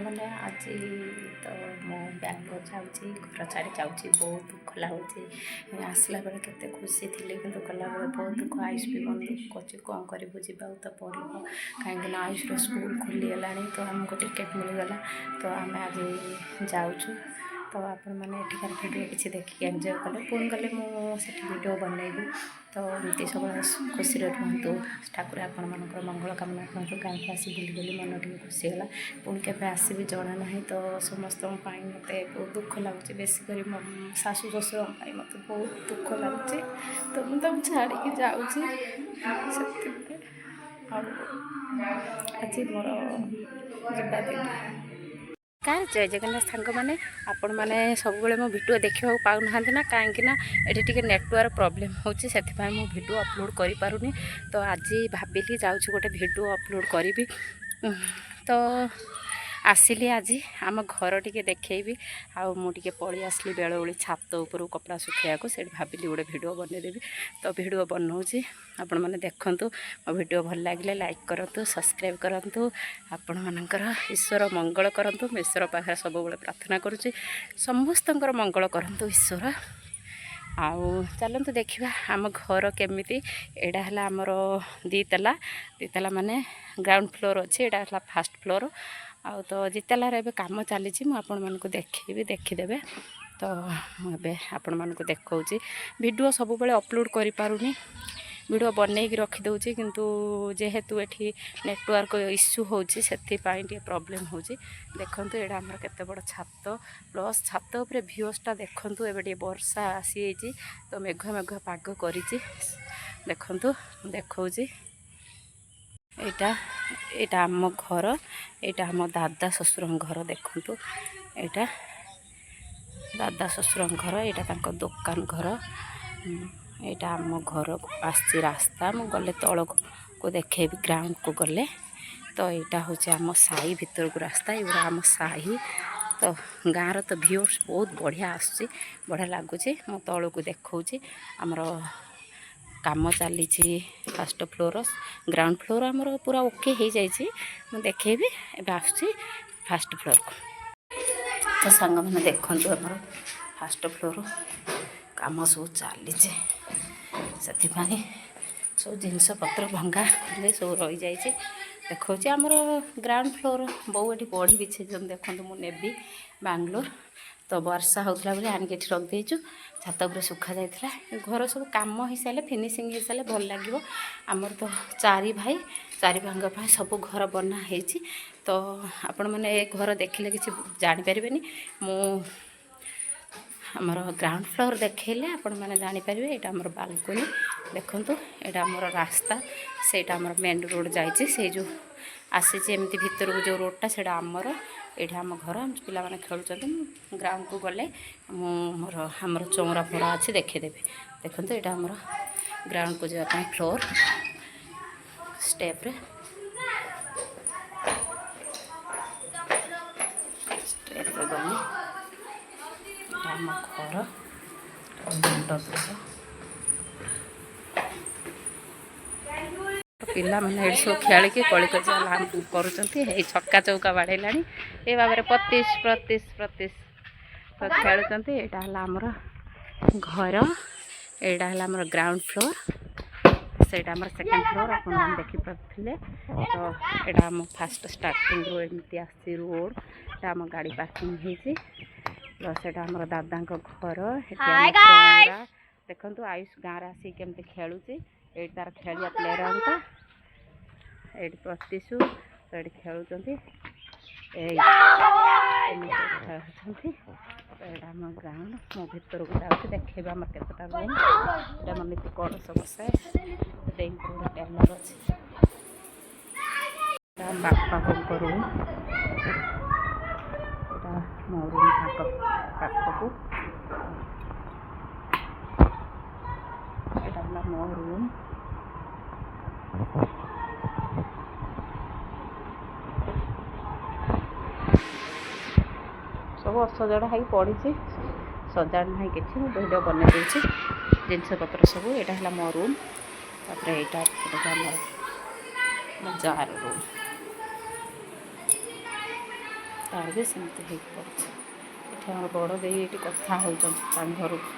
ସାଙ୍ଗମାନେ ଆଜି ତ ମୁଁ ବାଙ୍ଗଲୋର ଯାଉଛି, ଘର ଛାଡ଼ି ଯାଉଛି। ବହୁତ ଦୁଃଖ ଲାଗୁଛି। ଆସିଲା ବେଳେ କେତେ ଖୁସି ଥିଲି, କିନ୍ତୁ ଗଲାବେଳେ ବହୁତ ଦୁଃଖ। ଆୟୁଷ ବି ମନ ଦୁଃଖ କରୁଛି। କ'ଣ କରିବୁ, ଯିବାକୁ ତ ପଡ଼ିବ। କାହିଁକିନା ଆୟୁଷର ସ୍କୁଲ ଖୋଲିଗଲାଣି, ତ ଆମକୁ ଟିକେଟ୍ ମିଳିଗଲା। ତ ଆମେ ଆଜି ଯାଉଛୁ। ତ ଆପଣମାନେ ଏଠିକାର ଭିଡ଼ିଓ କିଛି ଦେଖିକି ଏନ୍ଜୟ କଲେ, ପୁଣି ଗଲେ ମୁଁ ସେଠି ଭିଡ଼ିଓ ବନେଇବି। ତ ଏମିତି ସବୁବେଳେ ଖୁସିରେ ରୁହନ୍ତୁ। ଠାକୁର ଆପଣମାନଙ୍କର ମଙ୍ଗଳ କାମନା କରନ୍ତୁ। ଗାଁକୁ ଆସି ବୁଲି ବୁଲି ମନ ଟିକେ ଖୁସି ହେଲା। ପୁଣି କେବେ ଆସିବି ଜଣା ନାହିଁ। ତ ସମସ୍ତଙ୍କ ପାଇଁ ମୋତେ ବହୁତ ଦୁଃଖ ଲାଗୁଛି। ବେଶୀ କରି ମୋ ଶାଶୁ ଶ୍ୱଶୁରଙ୍କ ପାଇଁ ମୋତେ ବହୁତ ଦୁଃଖ ଲାଗୁଛି। ତ ମୁଁ ତାଙ୍କୁ ଛାଡ଼ିକି ଯାଉଛି। ସେଥିପାଇଁ ଆଉ ଆଜି ମୋର ଯିବା ଦିନ। କାହାର ଜୟ ଜଗନ୍ନାଥ ସାଙ୍ଗମାନେ, ଆପଣମାନେ ସବୁବେଳେ ମୋ ଭିଡ଼ିଓ ଦେଖିବାକୁ ପାଉନାହାନ୍ତି ନା, କାହିଁକିନା ଏଠି ଟିକେ ନେଟୱାର୍କ ପ୍ରୋବ୍ଲେମ୍ ହେଉଛି। ସେଥିପାଇଁ ମୁଁ ଭିଡ଼ିଓ ଅପଲୋଡ଼ କରିପାରୁନି। ତ ଆଜି ଭାବିଲି ଯାଉଛି ଗୋଟେ ଭିଡ଼ିଓ ଅପଲୋଡ଼ କରିବି। ତ ଆସିଲି ଆଜି ଆମ ଘର ଟିକେ ଦେଖେଇବି। ଆଉ ମୁଁ ଟିକେ ପଳେଇ ଆସିଲି ବେଳଓଳି ଛାତ ଉପରକୁ କପଡ଼ା ଶୁଖେଇବାକୁ। ସେଇଠି ଭାବିଲି ଗୋଟେ ଭିଡ଼ିଓ ବନେଇଦେବି। ତ ଭିଡ଼ିଓ ବନଉଛି, ଆପଣମାନେ ଦେଖନ୍ତୁ। ମୋ ଭିଡ଼ିଓ ଭଲ ଲାଗିଲେ ଲାଇକ୍ କରନ୍ତୁ, ସବସ୍କ୍ରାଇବ୍ କରନ୍ତୁ। ଆପଣମାନଙ୍କର ଈଶ୍ୱର ମଙ୍ଗଳ କରନ୍ତୁ। ମୁଁ ଈଶ୍ୱର ପାଖରେ ସବୁବେଳେ ପ୍ରାର୍ଥନା କରୁଛି, ସମସ୍ତଙ୍କର ମଙ୍ଗଳ କରନ୍ତୁ ଈଶ୍ୱର। ଆଉ ଚାଲନ୍ତୁ ଦେଖିବା ଆମ ଘର କେମିତି। ଏଇଟା ହେଲା ଆମର ଦ୍ୱିତାଲା ମାନେ ଗ୍ରାଉଣ୍ଡ ଫ୍ଲୋର୍ ଅଛି। ଏଇଟା ହେଲା ଫାର୍ଷ୍ଟ ଫ୍ଲୋର୍। ଆଉ ତ ଦ୍ୱିତାଲାରେ ଏବେ କାମ ଚାଲିଛି। ମୁଁ ଆପଣମାନଙ୍କୁ ଦେଖେଇବି, ଦେଖିଦେବେ। ତ ମୁଁ ଏବେ ଆପଣମାନଙ୍କୁ ଦେଖାଉଛି। ଭିଡ଼ିଓ ସବୁବେଳେ ଅପଲୋଡ଼ କରିପାରୁନି, ଭିଡ଼ିଓ ବନେଇକି ରଖିଦେଉଛି, କିନ୍ତୁ ଯେହେତୁ ଏଠି ନେଟୱାର୍କ ଇସ୍ୟୁ ହେଉଛି, ସେଥିପାଇଁ ଟିକେ ପ୍ରୋବ୍ଲେମ୍ ହେଉଛି। ଦେଖନ୍ତୁ ଏଇଟା ଆମର କେତେ ବଡ଼ ଛାତ, ପ୍ଲସ୍ ଛାତ ଉପରେ ଭିୟୁସ୍ଟା ଦେଖନ୍ତୁ। ଏବେ ଟିକେ ବର୍ଷା ଆସିଯାଇଛି, ତ ମେଘୁଆ ପାଗ କରିଛି। ଦେଖନ୍ତୁ ଦେଖାଉଛି। ଏଇଟା ଆମ ଘର, ଏଇଟା ଆମ ଦାଦା ଶ୍ୱଶୁରଙ୍କ ଘର। ଦେଖନ୍ତୁ ଏଇଟା ଦାଦା ଶ୍ୱଶୁରଙ୍କ ଘର, ଏଇଟା ତାଙ୍କ ଦୋକାନ ଘର। ଏଇଟା ଆମ ଘରକୁ ଆସିଛି ରାସ୍ତା। ମୁଁ ଗଲେ ତଳକୁ ଦେଖେଇବି, ଗ୍ରାଉଣ୍ଡକୁ ଗଲେ। ତ ଏଇଟା ହେଉଛି ଆମ ସାହି ଭିତରକୁ ରାସ୍ତା। ଏଗୁଡ଼ା ଆମ ସାହି। ତ ଗାଁର ତ ଭିୟୁସ୍ ବହୁତ ବଢ଼ିଆ ଆସୁଛି, ବଢ଼ିଆ ଲାଗୁଛି। ମୁଁ ତଳକୁ ଦେଖାଉଛି। ଆମର କାମ ଚାଲିଛି ଫାର୍ଷ୍ଟ ଫ୍ଲୋର୍, ଗ୍ରାଉଣ୍ଡ ଫ୍ଲୋର୍ ଆମର ପୁରା ଓକେ ହେଇଯାଇଛି। ମୁଁ ଦେଖେଇବି। ଏବେ ଆସୁଛି ଫାର୍ଷ୍ଟ ଫ୍ଲୋର୍କୁ। ତ ସାଙ୍ଗମାନେ ଦେଖନ୍ତୁ, ଆମର ଫାର୍ଷ୍ଟ ଫ୍ଲୋର୍ କାମ ସବୁ ଚାଲିଛି। ସେଥିପାଇଁ ସବୁ ଜିନିଷପତ୍ର ଭଙ୍ଗା ସବୁ ରହିଯାଇଛି। ଦେଖାଉଛି ଆମର ଗ୍ରାଉଣ୍ଡ ଫ୍ଲୋର୍। ବୋଉ ଏଠି ବଢ଼ି ବିଛେଇଛନ୍ତି, ଦେଖନ୍ତୁ। ମୁଁ ନେବି ବାଙ୍ଗଲୋର, ତ ବର୍ଷା ହେଉଥିଲା ବୋଲି ଆଣିକି ଏଠି ରଖିଦେଇଛୁ। ଛାତ ଉପରେ ଶୁଖାଯାଇଥିଲା। ଘର ସବୁ କାମ ହେଇସାରିଲେ, ଫିନିସିଂ ହେଇସାରିଲେ ଭଲ ଲାଗିବ। ଆମର ତ ଚାରି ଭାଇଙ୍କ ପାଇଁ ସବୁ ଘର ବନା ହେଇଛି। ତ ଆପଣମାନେ ଏ ଘର ଦେଖିଲେ କିଛି ଜାଣିପାରିବେନି। ମୁଁ ଆମର ଗ୍ରାଉଣ୍ଡ ଫ୍ଲୋର୍ ଦେଖେଇଲେ ଆପଣମାନେ ଜାଣିପାରିବେ। ଏଇଟା ଆମର ବାଲକୋନି। ଦେଖନ୍ତୁ ଏଇଟା ଆମର ରାସ୍ତା, ସେଇଟା ଆମର ମେନ୍ ରୋଡ଼ ଯାଇଛି। ସେଇ ଯେଉଁ ଆସିଛି ଏମିତି ଭିତରକୁ ଯେଉଁ ରୋଡ଼ଟା, ସେଇଟା ଆମର। ଏଇଟା ଆମ ଘର, ଆମ ପିଲାମାନେ ଖେଳୁଛନ୍ତି। ମୁଁ ଗ୍ରାଉଣ୍ଡକୁ ଗଲେ ଆମର ଚଉଁରା ଫୋରା ଅଛି, ଦେଖେଇଦେବି। ଦେଖନ୍ତୁ ଏଇଟା ଆମର ଗ୍ରାଉଣ୍ଡକୁ ଯିବା ପାଇଁ ଫ୍ଲୋର୍ ଷ୍ଟେପ୍ରେ ଗଲି। ଏଇଟା ଆମ ଘର, ପିଲାମାନେ ଏଠି ସବୁ ଖେଳିକି କଳିକଜିଆ କରୁଛନ୍ତି। ଏଇ ଛକା ଚୌକା ବାଡ଼େଇଲାଣି। ଏ ଭାବରେ 25 ତ ଖେଳୁଛନ୍ତି। ଏଇଟା ହେଲା ଆମର ଘର, ଏଇଟା ହେଲା ଆମର ଗ୍ରାଉଣ୍ଡ ଫ୍ଲୋର୍, ସେଇଟା ଆମର ସେକେଣ୍ଡ ଫ୍ଲୋର୍। ଆପଣମାନେ ଦେଖିପାରୁଥିଲେ। ତ ଏଇଟା ଆମ ଫାର୍ଷ୍ଟ ଷ୍ଟାର୍ଟିଂରୁ ଏମିତି ଆସିଛି ରୋଡ଼। ଏଇଟା ଆମ ଗାଡ଼ି ପାର୍କିଂ ହେଇଛି। ପ୍ଲସ୍ ଏଇଟା ଆମର ଦାଦାଙ୍କ ଘର। ଏଠି ଆମ ଚଉଁରା। ଦେଖନ୍ତୁ ଆୟୁଷ ଗାଁରେ ଆସିକି କେମିତି ଖେଳୁଛି। ଏଇଠି ତାର ଖେଳିବା ପ୍ଲେଗ୍ରାଉଣ୍ଡଟା। ଏଇଠି ପ୍ରତିଶୁ ତ ଏଇଠି ଖେଳୁଛନ୍ତି। ଏମିତି ଖେଳୁଛନ୍ତି। ତ ଏଇଟା ଆମ ଗ୍ରାଉଣ୍ଡ। ମୁଁ ଭିତରକୁ ଯାଉଛି, ଦେଖେଇବି ଆମର କେତେଟା ରୁମ୍। ଏଇଟା ଆମର ନୀତି କଳସ ବସାଏ। ଦେଇକି ଗୋଟେ ଟେଲର୍ ଅଛି। ଏଇଟା ବାପା ବୋଉଙ୍କ ରୁମ୍। ଏଇଟା ମୋ ରୁମ୍ ପାଖକୁ। ଏଇଟା ହେଲା ମୋ ରୁମ୍। ସବୁ ଅସଜଡ଼ା ହେଇକି ପଡ଼ିଛି, ସଜାଡ଼ ନାହିଁ କିଛି। ମୁଁ ଭିଡ଼ିଓ ବନେଇ ଦେଉଛି ଜିନିଷପତ୍ର ସବୁ। ଏଇଟା ହେଲା ମୋ ରୁମ୍। ତାପରେ ଏଇଟା ଆମର ମୋ ଯା'ର ରୁମ୍। ତାର ବି ସେମିତି ହେଇକି ପଡ଼ୁଛି। ଏଠି ଆମର ବଡ଼ ଦେଇ ଏଠି କଥା ହେଉଛନ୍ତି ତାଙ୍କ ଘରକୁ।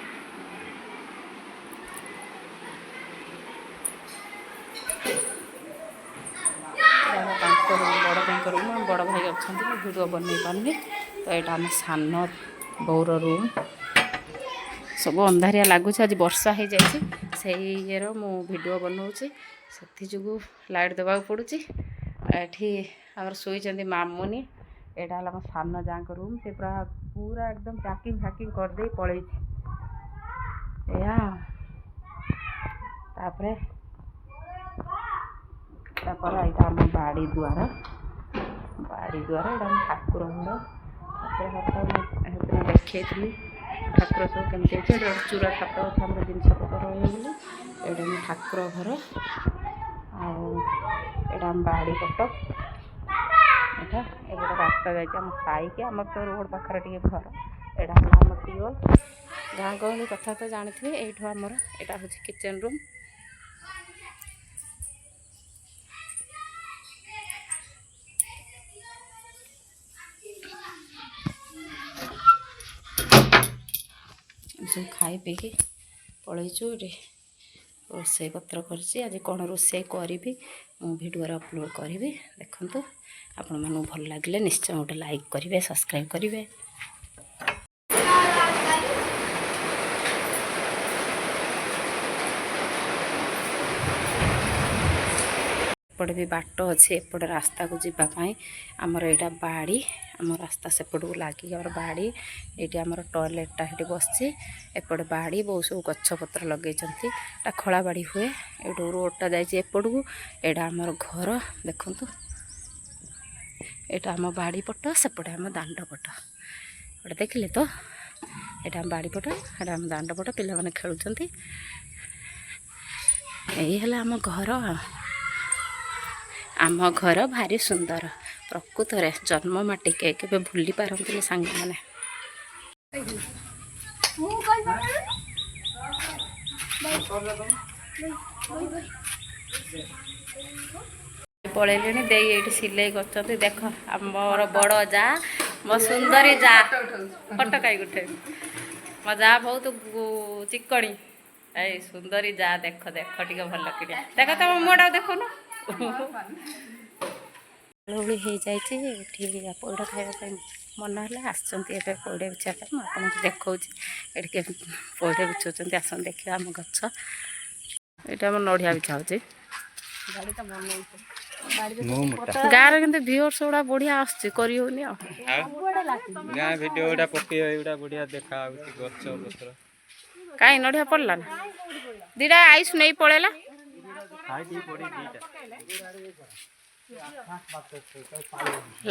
ତାଙ୍କ ରୁମ୍ ବଡ଼ ଭାଇଙ୍କ ରୁମ୍। ଆମ ବଡ଼ ଭାଇ ଅଛନ୍ତି, ମୁଁ ଭିଡ଼ିଓ ବନେଇ ପାରୁନି। ତ ଏଇଟା ଆମ ସାନ ବୋଉର ରୁମ୍। ସବୁ ଅନ୍ଧାରିଆ ଲାଗୁଛି, ଆଜି ବର୍ଷା ହେଇଯାଇଛି, ସେଇ ଇଏର ମୁଁ ଭିଡ଼ିଓ ବନାଉଛି, ସେଥିଯୋଗୁଁ ଲାଇଟ୍ ଦେବାକୁ ପଡ଼ୁଛି। ଏଠି ଆମର ଶୋଇଛନ୍ତି ମାମୁନି। ଏଇଟା ହେଲା ଆମ ସାନ ଯାଙ୍କ ରୁମ୍। ସେ ପୁରା ଏକଦମ ପ୍ୟାକିଂ ଫ୍ୟାକିଂ କରିଦେଇ ପଳେଇଛି। ଏଇଆ ତାପରେ ଏଇଟା ଆମ ବାଡ଼ି ଦୁଆର। ଏଇଟା ଆମ ଠାକୁର ଘର। ସେଥିରେ ଦେଖେଇଥିଲି ଠାକୁର ସବୁ କେମିତି ଅଛି। ଏଇଟା ଗୋଟେ ଚୂରା ଛାତ ଅଛି, ଆମର ଜିନିଷପତ୍ର ରହିବ ବୋଲି। ଏଇଟା ଆମ ଠାକୁର ଘର। ଆଉ ଏଇଟା ଆମ ବାଡ଼ି ପଟ। ଏଇଟା ଗୋଟେ ରାସ୍ତା ଯାଇଛି ଆମ ସାଇକି। ଆମର ତ ରୋଡ଼ ପାଖରେ ଟିକେ ଘର। ଏଇଟା ହେଲା ଆମ ଟିୱଲ୍। ଗାଁ ଗହଳି କଥା ତ ଜାଣିଥିବେ। ଏଇଠୁ ଆମର ଏଇଟା ହେଉଛି କିଚେନ୍ ରୁମ୍। ସବୁ ଖାଇ ପିଇକି ପଳେଇଛୁ। ଏଠି ରୋଷେଇ ପତ୍ର କରିଛି। ଆଜି କ'ଣ ରୋଷେଇ କରିବି ମୁଁ ଭିଡ଼ିଓରେ ଅପଲୋଡ଼ କରିବି, ଦେଖନ୍ତୁ। ଆପଣମାନଙ୍କୁ ଭଲ ଲାଗିଲେ ନିଶ୍ଚୟ ଗୋଟେ ଲାଇକ୍ କରିବେ, ସବସ୍କ୍ରାଇବ୍ କରିବେ। ଏପଟେ ବି ବାଟ ଅଛି, ଏପଟେ ରାସ୍ତାକୁ ଯିବା ପାଇଁ। ଆମର ଏଇଟା ବାଡ଼ି, ଆମ ରାସ୍ତା ସେପଟକୁ ଲାଗିକି ଆମର ବାଡ଼ି। ଏଇଠି ଆମର ଟଏଲେଟ୍ଟା ସେଠି ବସିଛି। ଏପଟେ ବାଡ଼ି, ବହୁ ସବୁ ଗଛପତ୍ର ଲଗେଇଛନ୍ତି। ଏଇଟା ଖଳା ବାଡ଼ି ହୁଏ। ଏଇଠୁ ରୋଡ଼ଟା ଯାଇଛି ଏପଟକୁ। ଏଇଟା ଆମର ଘର, ଦେଖନ୍ତୁ। ଏଇଟା ଆମ ବାଡ଼ି ପଟ, ସେପଟେ ଆମ ଦାଣ୍ଡ ପଟ। ଗୋଟେ ଦେଖିଲେ ତ, ଏଇଟା ଆମ ବାଡ଼ି ପଟ, ଏଇଟା ଆମ ଦାଣ୍ଡ ପଟ। ପିଲାମାନେ ଖେଳୁଛନ୍ତି। ଏଇ ହେଲା ଆମ ଘର। ଆମ ଘର ଭାରି ସୁନ୍ଦର। ପ୍ରକୃତରେ ଜନ୍ମ ମାଟିକେ କେବେ ଭୁଲି ପାରନ୍ତିନି ସାଙ୍ଗମାନେ। ପଳେଇଲେଣି। ଦେଇ ଏଇଠି ସିଲେଇ କରୁଛନ୍ତି। ଦେଖ ଆମର ବଡ଼ ଯା, ମୋ ସୁନ୍ଦରୀ ଯା। ଫଟୋ କାଇ ଉଠେଇବି। ମୋ ଯା ବହୁତ ଚିକଣି। ଏଇ ସୁନ୍ଦରୀ ଯା, ଦେଖ ଦେଖ ଟିକେ ଭଲ କିରିଆ ଦେଖ। ତମ ମୁହଁଟାକୁ ଦେଖୁନ। ଓଳି ହେଇଯାଇଛି। ଏଠି ପଇଡ଼ ଖାଇବା ପାଇଁ ମନ ହେଲା, ଆସିଛନ୍ତି ଏବେ ପଇଡ଼ ବିଛିବା ପାଇଁ। ମୁଁ ଆପଣଙ୍କୁ ଦେଖାଉଛି ଏଠି କେମିତି ପଇଡ଼ ବିଛଉଛନ୍ତି। ଆସନ୍ତୁ ଦେଖିବା ଆମ ଗଛ। ଏଇଟା ଆମ ନଡ଼ିଆ ବିଛା ହେଉଛି। ଗାଁରେ କିନ୍ତୁ ଭିଉଅର୍ସ ଗୁଡ଼ା ବଢ଼ିଆ ଆସୁଛି, କରି ହେଉନି ଆଉ। ଗାଁ ଭିଡ଼ିଓ ଗୁଡ଼ା ପକେଇବା, ଏଗୁଡ଼ା ବଢ଼ିଆ ଦେଖା ହେଉଛି ଗଛ ପତ୍ର। କାଇଁ ନଡ଼ିଆ ପଡ଼ିଲା ନା? ଦିଟା ଆଇସ୍ ନେଇ ପଳେଇଲା।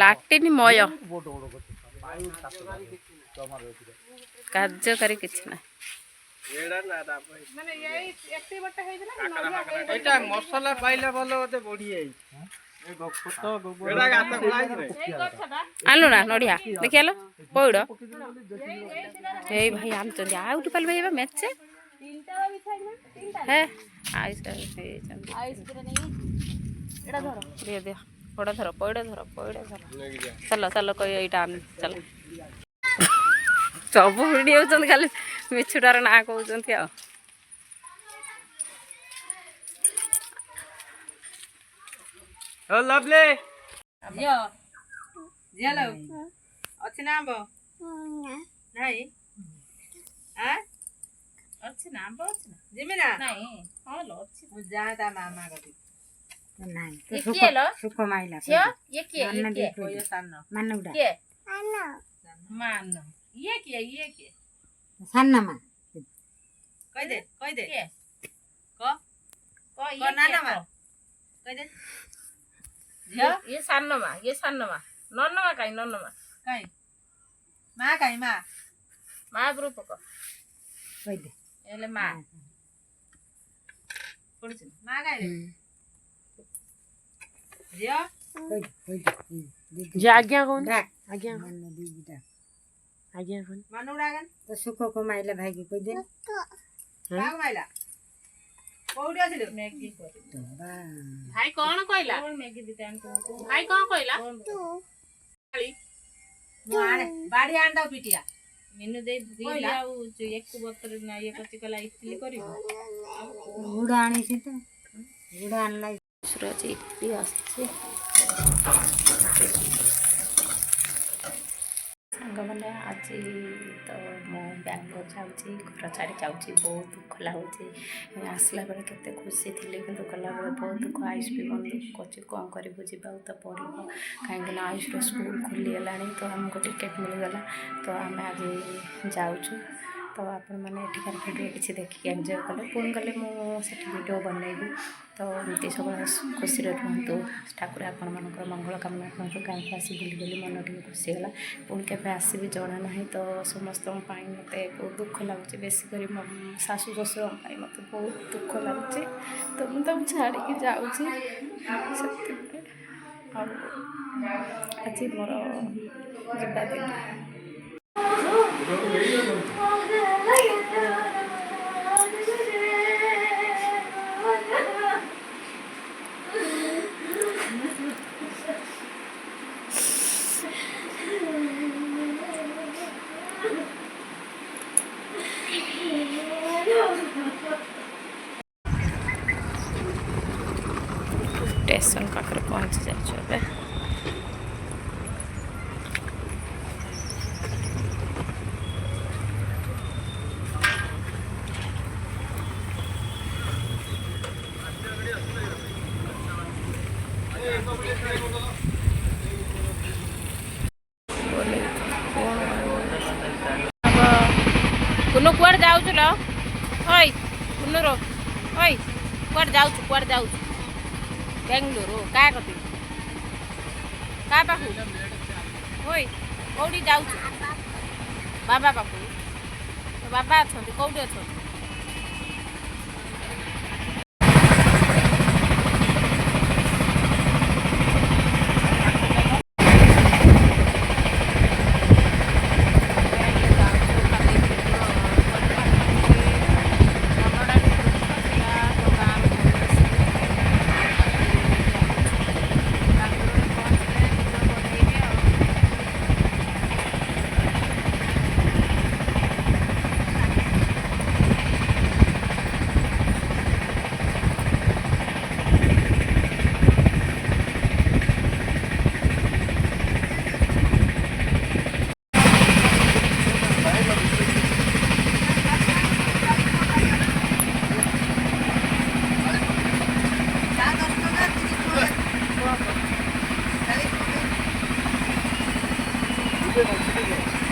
ଲାଟିନି ମୟ, କାର୍ଯ୍ୟକାରୀ କିଛି ନାହିଁ। ମସଲା ପାଇଲେ ଭଲ ବୋଧେ ବଢିଯାଇଛି। ଆଣିଲୁ ନା ନଡ଼ିଆ ଦେଖିଆଲ ପଇଡ଼। ଏଇ ଭାଇ ଆଣୁଛନ୍ତି। ଆଉ ଟୁପାଲ ଭାଇ ଏବେ ମେଚେ ହେ ଆଇସ୍ ଦିଅ ଦିଅ। ପଇଡ଼ ଧର, ପଇଡ଼ ଧର, ପଇଡ଼ ଧର। ଚାଲ ଚାଲ କହି ଏଇଟା ଆଣ ଚାଲ। ସବୁ ଭିଡ଼ି ହେଉଛନ୍ତି, ଖାଲି ମିଛୁଟାର ନାଁ କହୁଛନ୍ତି ଆଉ। ଲଭଲି ଝିଅ ଝିଅ ଲୋ, ଅଛି ନା ଆମ୍ବ? ନାଇଁ ଅଛି ନା ଆମ୍ବ? ଅଛି ନା ଯିବି ନା? ନାଇଁ ହଁ ଲୋ ଅଛି। ମୁଁ ଯା ତା ମାମା କତିକି। ନାଇଁ ତ ସୁଖ ମାଇଲା ଝିଅ। ଇଏ କିଏ? ଇଏ ସାନ ମାନୁଡା କିଏ? ମାନ ଇଏ କିଏ? ଇଏ କିଏ? ସାନ ମା। କହିଦେ କହିଦେ କିଏ? କ ଇଏ ନାନା ମା କହିଦେ। ये सानो मा, ये सानो मा, नन्नो मा काई, नन्नो मा काई, मा काई, मा ग्रुप को कहि दे एले मा पडछ मा काई रे जियो कहि दे जे आज्ञा कोन आज्ञा मन दीटा आज्ञा कोन मानुडा गन तो सुको को माइला भाई के कहि दे का माइला कोउडी आसिले मैगी कर भाई कोन कहला मैगी दिते भाई कोन कहला तू काली ବାଡ଼ି ଆଣିଦବ ପିଟିଆ ମିନୁ ଦେଇ ବିରି ଆଉ ଏକୁ ବତରେ ଇଏ କରିଛି କହିଲା ଇଟିଲି କରିବୁ। ଗୁଡ଼ ଆଣିଛି ତ ଗୁଡ଼ ଆଣିଲା ଆଜି ଇଟିଲି ଆସିଛି। ସାଙ୍ଗମାନେ ଆଜି ତ ମୁଁ ବାଙ୍ଗଲୋର ଯାଉଛି, ଘର ଛାଡ଼ି ଯାଉଛି, ବହୁତ ଦୁଃଖ ଲାଗୁଛି। ଆସିଲା ବେଳେ କେତେ ଖୁସି ଥିଲି କିନ୍ତୁ ଗଲାବେଳେ ବହୁତ ଦୁଃଖ। ଆୟୁଷ ବି ମନ ଦୁଃଖ କରୁଛି, କ'ଣ କରିବୁ, ଯିବାକୁ ତ ପଡ଼ିବ। କାହିଁକିନା ଆୟୁଷର ସ୍କୁଲ ଖୋଲିଗଲାଣି ତ ଆମକୁ ଟିକେଟ୍ ମିଳିଗଲା ତ ଆମେ ଆଜି ଯାଉଛୁ। ତ ଆପଣମାନେ ଏଠିକାର ଭିଡ଼ିଓ କିଛି ଦେଖିକି ଏନ୍ଜୟ କଲେ, ପୁଣି ଗଲେ ମୁଁ ସେଠି ଭିଡ଼ିଓ ବନେଇବି। ତ ଏମିତି ସବୁବେଳେ ଖୁସିରେ ରୁହନ୍ତୁ, ଠାକୁର ଆପଣମାନଙ୍କର ମଙ୍ଗଳ କାମନା କରନ୍ତୁ। ଗାଁକୁ ଆସି ବୁଲି ବୁଲି ମନ ଟିକେ ଖୁସି ହେଲା। ପୁଣି କେବେ ଆସିବି ଜଣା ନାହିଁ। ତ ସମସ୍ତଙ୍କ ପାଇଁ ମୋତେ ବହୁତ ଦୁଃଖ ଲାଗୁଛି, ବେଶୀ କରି ମୋ ଶାଶୁ ଶ୍ୱଶୁରଙ୍କ ପାଇଁ ମୋତେ ବହୁତ ଦୁଃଖ ଲାଗୁଛି। ତ ମୁଁ ତାଙ୍କୁ ଛାଡ଼ିକି ଯାଉଛି ସେଥିପାଇଁ। ଆଉ ଆଜି ମୋର ଯିବା ଦିନ। ଷ୍ଟେସନ ପାଖରେ ପହଞ୍ଚି ଯାଇଛୁ ଏବେ। କୁନୁ କୁଆଡ଼େ ଯାଉଛୁ ଲୋ? ଓଇ କୁନୁ ର ଓଇ କୁଆଡ଼େ ଯାଉଛୁ? କୁଆଡ଼େ ଯାଉଛୁ? ବେଙ୍ଗଲୋର କାହା କତି କାହା ପାଖକୁ? ଓଇ କେଉଁଠି ଯାଉଛୁ? ବାବା ପାଖକୁ? ବାବା ଅଛନ୍ତି? କେଉଁଠି ଅଛନ୍ତି? Thank you.